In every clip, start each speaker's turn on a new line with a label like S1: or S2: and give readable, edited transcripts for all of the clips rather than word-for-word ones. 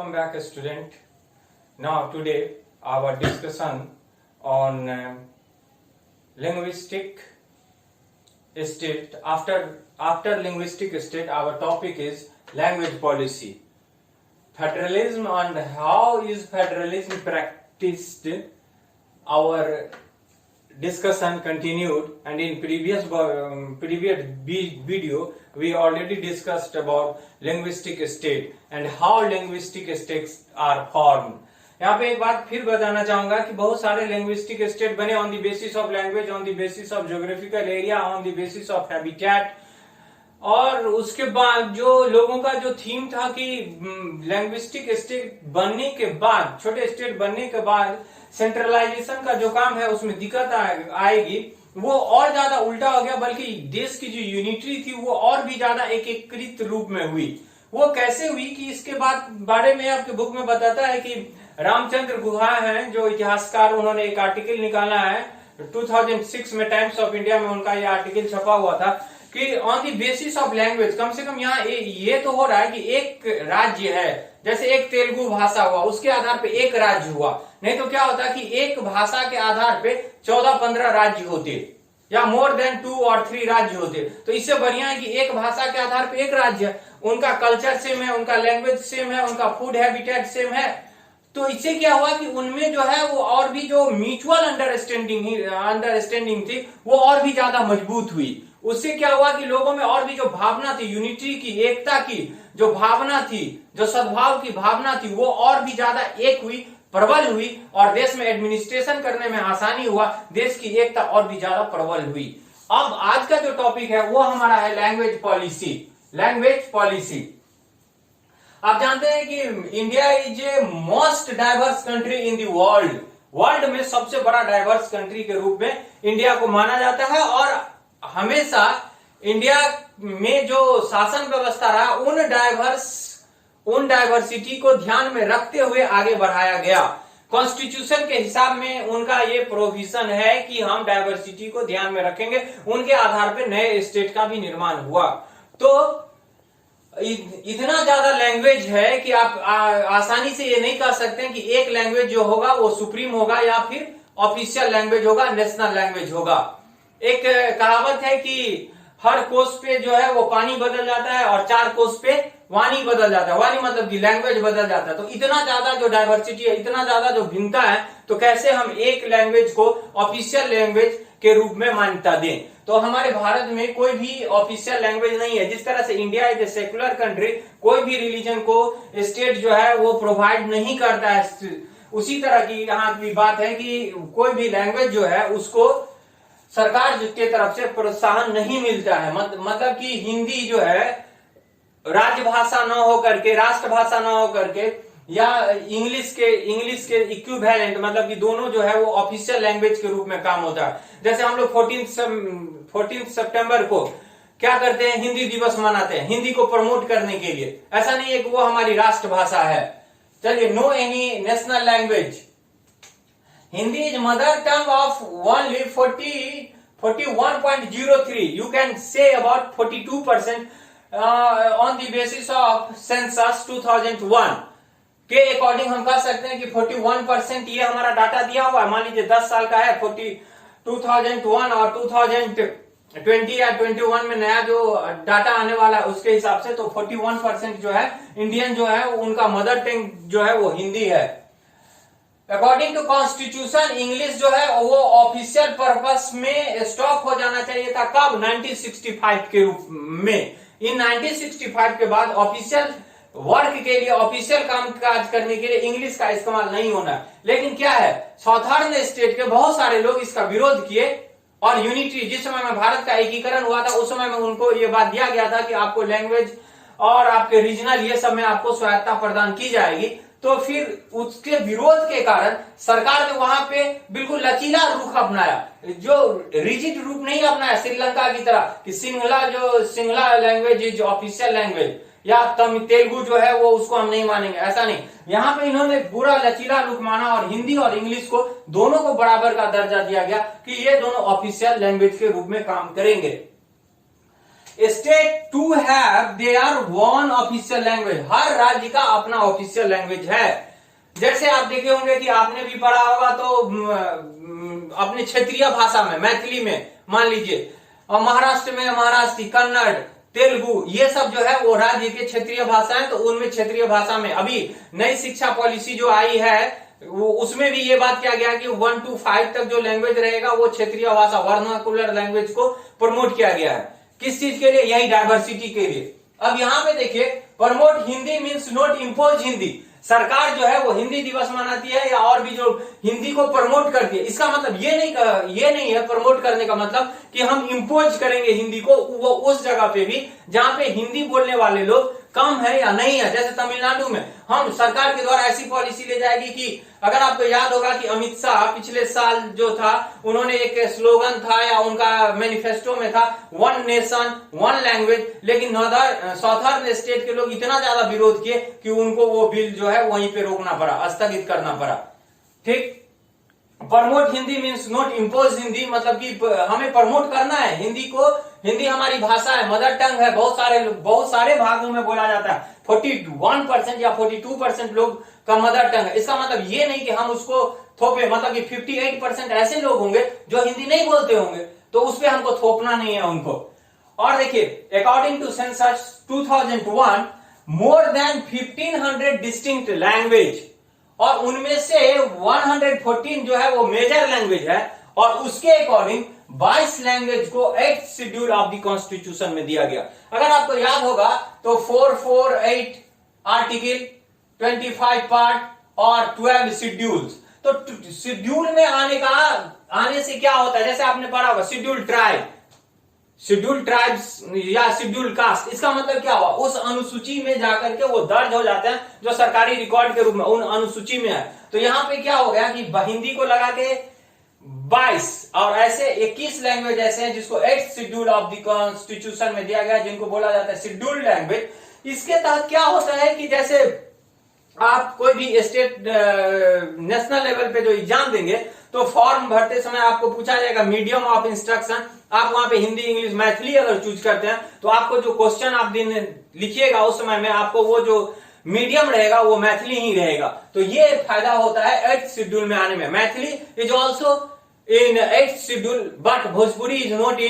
S1: Welcome back, student. Now today our discussion on linguistic state. After linguistic state, our topic is language policy, federalism, and how is federalism practiced. Our discussion continued, and in previous video we already discussed about linguistic state and how linguistic states are formed. यहाँ पे एक बात फिर बताना चाहूंगा कि बहुत सारे लिंग्विस्टिक स्टेट बने on the basis of language, on the basis of geographical area, on the basis of habitat. और उसके बाद जो लोगों का जो थीम था कि लिंग्विस्टिक स्टेट बनने के बाद, छोटे स्टेट बनने के बाद सेंट्रलाइजेशन का जो काम है उसमें दिक्कत आएगी, वो और ज्यादा उल्टा हो गया, बल्कि देश की जो यूनिटी थी वो और भी ज्यादा एकीकृत रूप में हुई। वो कैसे हुई कि इसके बारे में आपके बुक में बताता है कि रामचंद्र गुहा हैं जो इतिहासकार, उन्होंने एक आर्टिकल निकाला है 2006 में टाइम्स ऑफ इंडिया में उनका ये आर्टिकल छपा हुआ था कि on the basis of language, कम से कम यहाँ ये तो हो रहा है कि एक राज्य है, जैसे एक तेलुगु भाषा हुआ उसके आधार पे एक राज्य हुआ, नहीं तो क्या होता कि एक भाषा के आधार पे 14-15 राज्य होते या मोर देन 2 और 3 राज्य होते। तो इससे बढ़िया है कि एक भाषा के आधार पे एक राज्य है, उनका कल्चर सेम है, उनका लैंग्वेज सेम है, उनका फूड हैबिटेट सेम है। तो इससे क्या हुआ कि उनमें जो है वो और भी जो म्यूचुअल अंडरस्टैंडिंग थी वो और भी ज्यादा मजबूत हुई। उससे क्या हुआ कि लोगों में और भी जो भावना थी, यूनिटी की, एकता की जो भावना थी, जो सद्भाव की भावना थी, वो और भी ज्यादा एक हुई, प्रबल हुई, और देश में एडमिनिस्ट्रेशन करने में आसानी हुआ, देश की एकता और भी ज्यादा प्रबल हुई। अब आज का जो टॉपिक है वो हमारा है लैंग्वेज पॉलिसी। लैंग्वेज पॉलिसी, आप जानते हैं कि India is a most diverse country in the world. World में सबसे बड़ा डाइवर्स कंट्री के रूप में इंडिया को माना जाता है, और हमेशा इंडिया में जो शासन व्यवस्था रहा उन डाइवर्सिटी को ध्यान में रखते हुए आगे बढ़ाया गया। कॉन्स्टिट्यूशन के हिसाब में उनका ये प्रोविजन है कि हम डाइवर्सिटी को ध्यान में रखेंगे, उनके आधार पर नए स्टेट का भी निर्माण हुआ। तो इतना ज्यादा लैंग्वेज है कि आप आसानी से ये नहीं कह सकते कि एक लैंग्वेज जो होगा वो सुप्रीम होगा या फिर ऑफिशियल लैंग्वेज होगा, नेशनल लैंग्वेज होगा। एक कहावत है कि हर कोस पे जो है वो पानी बदल जाता है और 4 कोस पे वाणी बदल जाता है। वाणी मतलब कि लैंग्वेज बदल जाता है। तो इतना ज्यादा जो डाइवर्सिटी है, इतना ज्यादा जो भिन्नता है, तो कैसे हम एक लैंग्वेज को ऑफिशियल लैंग्वेज के रूप में मान्यता दें। तो हमारे भारत में कोई भी ऑफिशियल लैंग्वेज नहीं है। जिस तरह से India is a secular country, कोई भी रिलीजन को स्टेट जो है वो प्रोवाइड नहीं करता है, उसी तरह की यहाँ की बात है कि कोई भी लैंग्वेज जो है उसको सरकार के तरफ से प्रोत्साहन नहीं मिलता है। मतलब कि हिंदी जो है राजभाषा न हो करके, राष्ट्रभाषा न हो करके, या इंग्लिश के इक्विवेलेंट, मतलब कि दोनों जो है वो ऑफिशियल लैंग्वेज के रूप में काम होता है। जैसे हम लोग 14 सितंबर को क्या करते हैं, हिंदी दिवस मनाते हैं, हिंदी को प्रमोट करने के लिए। ऐसा नहीं है कि वो हमारी राष्ट्रभाषा है। चलिए, no any national language. Hindi is mother tongue of only 41.03, you can say about 42% on the basis of census 2001 के अकॉर्डिंग हम कह सकते हैं कि 41% ये हमारा डाटा दिया हुआ है। मान लीजिए 10 साल का है, 2001 और 2020 या 21 में नया जो डाटा आने वाला है उसके हिसाब से, तो 41% जो है इंडियन जो है उनका मदर टंग जो है वो हिंदी है। अकॉर्डिंग टू कॉन्स्टिट्यूशन इंग्लिश जो है वो ऑफिशियल पर्पस में स्टॉप हो जाना चाहिए था। कब? 1965 के रूप में। इन 1965 के बाद ऑफिशियल वर्क के लिए, ऑफिशियल काम काज करने के लिए इंग्लिश का इस्तेमाल नहीं होना। लेकिन क्या है, साउथर्न स्टेट के बहुत सारे लोग इसका विरोध किए, और यूनिटी, जिस समय में भारत का एकीकरण हुआ था उस समय में उनको ये बात दिया गया था कि आपको लैंग्वेज और आपके रीजनल ये सब में आपको स्वायत्ता प्रदान की जाएगी। तो फिर उसके विरोध के कारण सरकार ने वहां पे बिल्कुल लचीला रुख अपनाया, जो रिजिड रूप नहीं अपनाया श्रीलंका की तरह कि Singla language is official language, या तेलुगु जो है वो उसको हम नहीं मानेंगे, ऐसा नहीं। यहाँ पे इन्होंने पूरा लचीला रुख माना और हिंदी और इंग्लिश को दोनों को बराबर का दर्जा दिया गया कि ये दोनों ऑफिशियल लैंग्वेज के रूप में काम करेंगे। State to have their one official language, हर राज्य का अपना ऑफिशियल लैंग्वेज है। जैसे आप देखे होंगे कि आपने भी पढ़ा होगा तो अपने क्षेत्रीय भाषा में, मैथिली में मान लीजिए, और महाराष्ट्र में मराठी, कन्नड़, तेलुगु, ये सब जो है वो राज्य के क्षेत्रीय भाषा है। तो उनमें क्षेत्रीय भाषा में अभी नई शिक्षा पॉलिसी जो आई है वो उसमें भी ये बात किया गया कि 1 to 5 तक जो लैंग्वेज रहेगा वो क्षेत्रीय भाषा, वर्नाकुलर लैंग्वेज को प्रमोट किया गया है। किस चीज के लिए? यही डायवर्सिटी के लिए। अब यहाँ पे देखिए, promote Hindi means not impose Hindi. सरकार जो है वो हिंदी दिवस मनाती है या और भी जो हिंदी को प्रमोट करती है। इसका मतलब ये नहीं है प्रमोट करने का मतलब कि हम इम्पोज करेंगे हिंदी को वो उस जगह पे भी जहां पे हिंदी बोलने वाले लोग कम है या नहीं है। जैसे तमिलनाडु में हम सरकार के द्वारा ऐसी पॉलिसी ले जाएगी कि अगर आपको याद होगा कि अमित शाह पिछले साल जो था उन्होंने एक स्लोगन था या उनका मैनिफेस्टो में था वन नेशन वन लैंग्वेज, लेकिन साउथर्न स्टेट के लोग इतना ज्यादा विरोध किए कि उनको वो बिल जो है वहीं पे रोकना पड़ा, स्थगित करना पड़ा। ठीक, promote Hindi means not impose Hindi, मतलब कि हमें प्रमोट करना है हिंदी को। हिंदी हमारी भाषा है, मदर टंग है, बहुत सारे भागों में बोला जाता है। 41% या 42% लोग का मदर टंग है। इसका मतलब ये नहीं कि हम उसको थोपे, मतलब कि 58% ऐसे लोग होंगे जो हिंदी नहीं बोलते होंगे, तो उस पर हमको थोपना नहीं है उनको। और देखिए, according to census 2001 more than 1500 distinct language, और उनमें से 114 जो है वो मेजर लैंग्वेज है, और उसके अकॉर्डिंग 22 लैंग्वेज को 8th schedule of the constitution में दिया गया। अगर आपको याद होगा तो 448 आर्टिकल, 25 पार्ट और 12 शेड्यूल्स। तो शेड्यूल में आने से क्या होता है, जैसे आपने पढ़ा होगा शेड्यूल ट्राइब, शेड्यूल ट्राइब्स या शेड्यूल कास्ट, इसका मतलब क्या हुआ, उस अनुसूची में जाकर के वो दर्ज हो जाते हैं जो सरकारी रिकॉर्ड के रूप में उन अनुसूची में है। तो यहां पे क्या हो गया कि हिंदी को लगा के 22 और ऐसे 21 लैंग्वेज ऐसे हैं जिसको 8th schedule of the constitution में दिया गया, जिनको बोला जाता है शेड्यूल्ड लैंग्वेज। इसके तहत क्या होता है कि जैसे आप कोई भी स्टेट नेशनल लेवल पे जो एग्जाम देंगे तो फॉर्म भरते समय आपको पूछा जाएगा मीडियम ऑफ इंस्ट्रक्शन। आप वहां पे हिंदी, इंग्लिश, मैथिली अगर चूज करते हैं तो आपको जो क्वेश्चन आप दिन लिखिएगा उस समय में आपको वो जो मीडियम रहेगा वो मैथिली ही रहेगा। तो ये फायदा होता है 8th शेड्यूल में आने में। Maithili is also in 8th schedule but Bhojpuri is not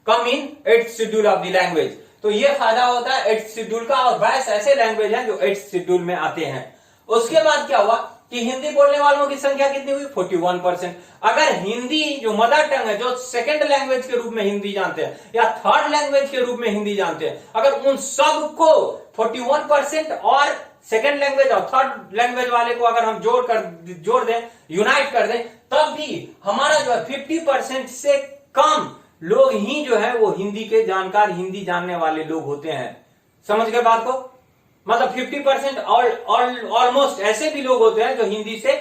S1: come in 8th schedule of the language. तो ये फायदा होता है 8th शेड्यूल का, और 22 ऐसे लैंग्वेज हैं जो 8th शेड्यूल में आते हैं। उसके बाद क्या हुआ कि हिंदी बोलने वालों की संख्या कितनी हुई, 41%। अगर हिंदी जो मदर टंग है, जो सेकंड लैंग्वेज के रूप में हिंदी जानते हैं या थर्ड लैंग्वेज के रूप में हिंदी जानते हैं, अगर उन सबको 41% और सेकंड लैंग्वेज और थर्ड लैंग्वेज वाले को अगर हम जोड़ दें, यूनाइट कर दें, तब भी हमारा जो है 50% से कम लोग ही जो है वो हिंदी के जानकार, हिंदी जानने वाले लोग होते हैं। समझ गए बात को? मतलब 50% ऑलमोस्ट ऐसे भी लोग होते हैं जो हिंदी से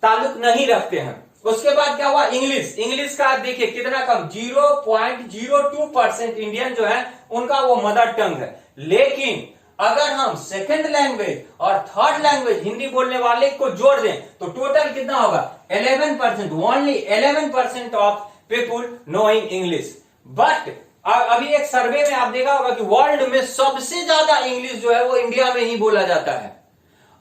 S1: ताल्लुक नहीं रखते हैं। उसके बाद क्या हुआ, इंग्लिश का देखिए कितना कम, 0.02% इंडियन जो है उनका वो मदर टंग है। लेकिन अगर हम सेकंड लैंग्वेज और थर्ड लैंग्वेज हिंदी बोलने वाले को जोड़ दें तो टोटल कितना होगा, 11%। Only 11% of people knowing English. But अभी एक सर्वे में आप देखा होगा कि वर्ल्ड में सबसे ज्यादा इंग्लिश जो है वो इंडिया में ही बोला जाता है।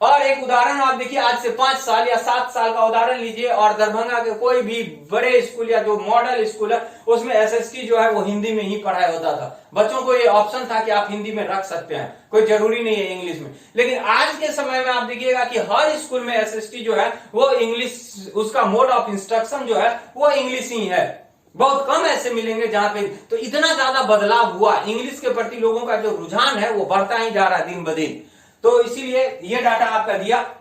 S1: और एक उदाहरण आप देखिए, आज से 5 साल या 7 साल का उदाहरण लीजिए और दरभंगा के कोई भी बड़े स्कूल या जो मॉडल स्कूल है उसमें एसएसटी जो है वो हिंदी में ही पढ़ाई होता था। बच्चों को ये ऑप्शन था कि आप हिंदी में रख सकते हैं, कोई जरूरी नहीं है इंग्लिश में। लेकिन आज के समय में आप देखिएगा कि हर स्कूल में एसएसटी जो है वो इंग्लिश, उसका मोड ऑफ इंस्ट्रक्शन जो है वो इंग्लिश ही है। बहुत कम ऐसे मिलेंगे जहां पे, तो इतना ज्यादा बदलाव हुआ, इंग्लिश के प्रति लोगों का जो रुझान है वो बढ़ता ही जा रहा है दिन ब दिन। तो इसीलिए ये डाटा आपका दिया,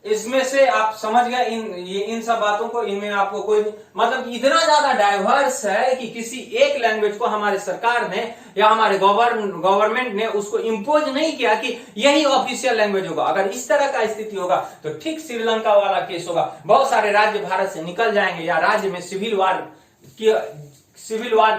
S1: इसमें से आप समझ गए इन सब बातों को, इनमें आपको कोई मतलब इतना ज्यादा डाइवर्स है कि किसी एक लैंग्वेज को हमारे सरकार ने या हमारे गवर्नमेंट ने उसको इम्पोज नहीं किया कि यही ऑफिशियल लैंग्वेज होगा। अगर इस तरह का स्थिति होगा तो ठीक श्रीलंका वाला केस होगा, बहुत सारे राज्य भारत से निकल जाएंगे या राज्य में सिविल वार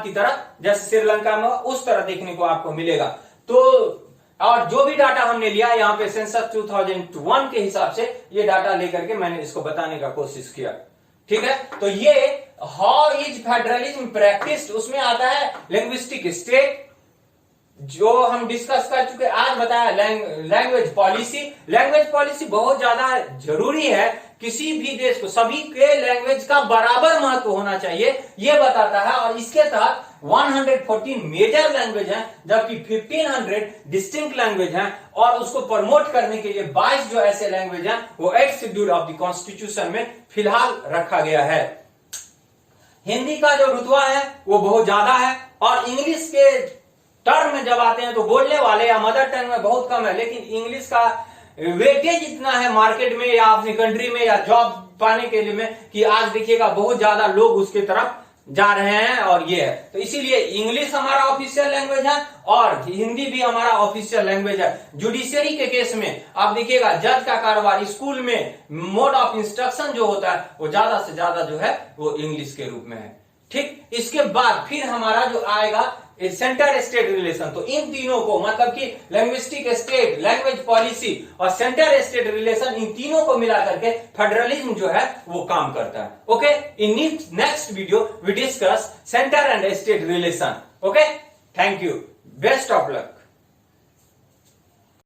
S1: की तरह, जैसे श्रीलंका में उस तरह देखने को आपको मिलेगा। तो और जो भी डाटा हमने लिया यहाँ पे सेंसस 2001 के हिसाब से ये डाटा लेकर के मैंने इसको बताने का कोशिश किया। ठीक है, तो ये हाउ इज फेडरलिज्म प्रैक्टिस्ड उसमें आता है लिंग्विस्टिक स्टेट, जो हम डिस्कस कर चुके, आज बताया लैंग्वेज पॉलिसी। लैंग्वेज पॉलिसी बहुत ज्यादा जरूरी है, किसी भी देश को सभी के लैंग्वेज का बराबर महत्व होना चाहिए, यह बताता है। और इसके तहत 114 मेजर लैंग्वेज हैं, जबकि 1500 डिस्टिंक्ट लैंग्वेज हैं, और उसको प्रमोट करने के लिए 22 जो ऐसे लैंग्वेज हैं वो 8th schedule of the constitution में फिलहाल रखा गया है। हिंदी का जो रुतबा है वो बहुत ज्यादा है, और इंग्लिश के टर्म में जब आते हैं तो बोलने वाले या मदर टंग में बहुत कम है, लेकिन इंग्लिश का वेटेज इतना है मार्केट में या अपनी कंट्री में या जॉब पाने के लिए में, कि आज देखिएगा बहुत ज्यादा लोग उसके तरफ जा रहे हैं, और ये है। तो इसीलिए इंग्लिश हमारा ऑफिशियल लैंग्वेज है और हिंदी भी हमारा ऑफिशियल लैंग्वेज है। जुडिशियरी के केस में आप देखिएगा जज का कारोबार, स्कूल में मोड ऑफ इंस्ट्रक्शन जो होता है वो ज्यादा से ज्यादा जो है वो इंग्लिश के रूप में है। ठीक, इसके बाद फिर हमारा जो आएगा सेंटर स्टेट रिलेशन। तो इन तीनों को मतलब कि लिंग्विस्टिक स्टेट, लैंग्वेज पॉलिसी और सेंटर स्टेट रिलेशन, इन तीनों को मिला करके फेडरलिज्म जो है वो काम करता है। Okay, in next video we discuss centre and state relation. Okay, thank you, best of luck.